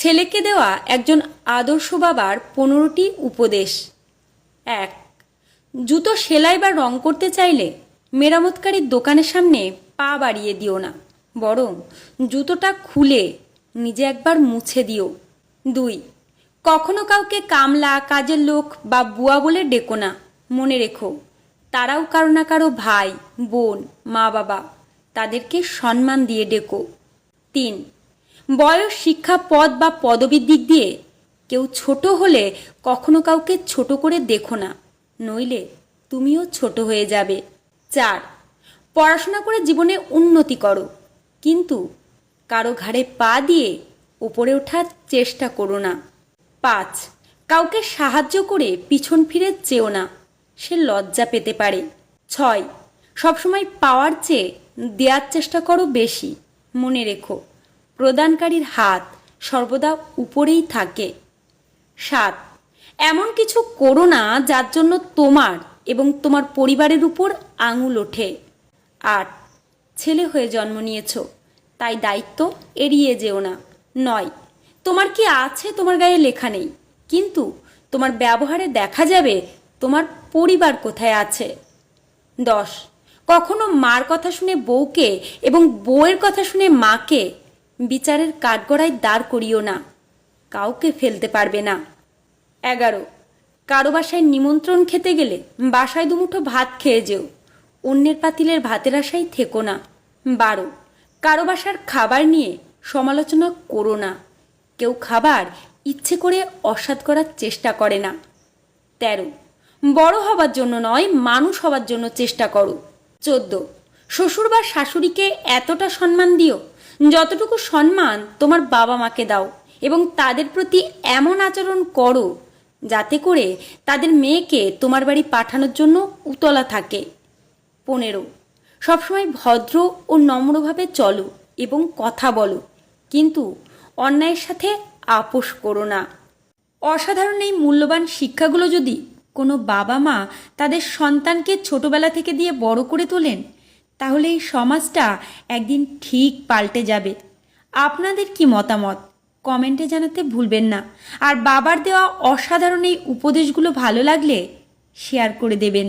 ছেলেকে দেওয়া একজন আদর্শ বাবার 15টি উপদেশ। 1. জুতো সেলাই বা রং করতে চাইলে মেরামতকারীর দোকানের সামনে পা বাড়িয়ে দিও না, বরং জুতোটা খুলে নিজে একবার মুছে দিও। 2. কখনো কাউকে কামলা, কাজের লোক বা বুয়া বলে ডেকো না। মনে রেখো, তারাও কারো না কারো ভাই, বোন, মা বাবা। তাদেরকে সম্মান দিয়ে ডেকো। 3. বয়স, শিক্ষা, পদ বা পদবীর দিক দিয়ে কেউ ছোট হলে কখনো কাউকে ছোট করে দেখো না, নইলে তুমিও ছোট হয়ে যাবে। 4. পড়াশোনা করে জীবনে উন্নতি করো, কিন্তু কারো ঘাড়ে পা দিয়ে উপরে ওঠার চেষ্টা করো না। 5. কাউকে সাহায্য করে পিছন ফিরে চেও না, সে লজ্জা পেতে পারে। 6. সবসময় পাওয়ার চেয়ে দেওয়ার চেষ্টা করো বেশি। মনে রেখো, প্রদানকারীর হাত সর্বদা উপরেই থাকে। 7. এমন কিছু করো না যার জন্য তোমার এবং তোমার পরিবারের উপর আঙুল ওঠে। 8. ছেলে হয়ে জন্ম নিয়েছ, তাই দায়িত্ব এড়িয়ে যেও না। 9. তোমার কি আছে তোমার গায়ে লেখা নেই, কিন্তু তোমার ব্যবহারে দেখা যাবে তোমার পরিবার কোথায় আছে। 10. কখনো মার কথা শুনে বউকে এবং বউয়ের কথা শুনে মাকে বিচারের কাঠগড়ায় দাঁড় করিও না, কাউকে ফেলতে পারবে না। 11. কারো বাসায় নিমন্ত্রণ খেতে গেলে বাসায় দুমুঠো ভাত খেয়ে যেও, অন্যের পাতিলের ভাতের আশায় থেকো না। 12. কারো বাসার খাবার নিয়ে সমালোচনা করো না, কেউ খাবার ইচ্ছে করে অস্বাদ করার চেষ্টা করে না। 13. বড় হবার জন্য নয়, মানুষ হবার জন্য চেষ্টা করো। 14. শ্বশুর বা শাশুড়িকে এতটা সম্মান দিও যতটুকু সম্মান তোমার বাবা মাকে দাও, এবং তাদের প্রতি এমন আচরণ করো যাতে করে তাদের মেয়েকে তোমার বাড়ি পাঠানোর জন্য উতলা থাকে। 15. সবসময় ভদ্র ও নম্রভাবে চলো এবং কথা বলো, কিন্তু অন্যায়ের সাথে আপোষ করো না। অসাধারণ এই মূল্যবান শিক্ষাগুলো যদি কোনো বাবা মা তাদের সন্তানকে ছোটবেলা থেকে দিয়ে বড় করে তোলেন, তাহলে এই সমাজটা একদিন ঠিক পাল্টে যাবে। আপনাদের কি মতামত কমেন্টে জানাতে ভুলবেন না। আর বাবার দেওয়া অসাধারণ এই উপদেশগুলো ভালো লাগলে শেয়ার করে দেবেন।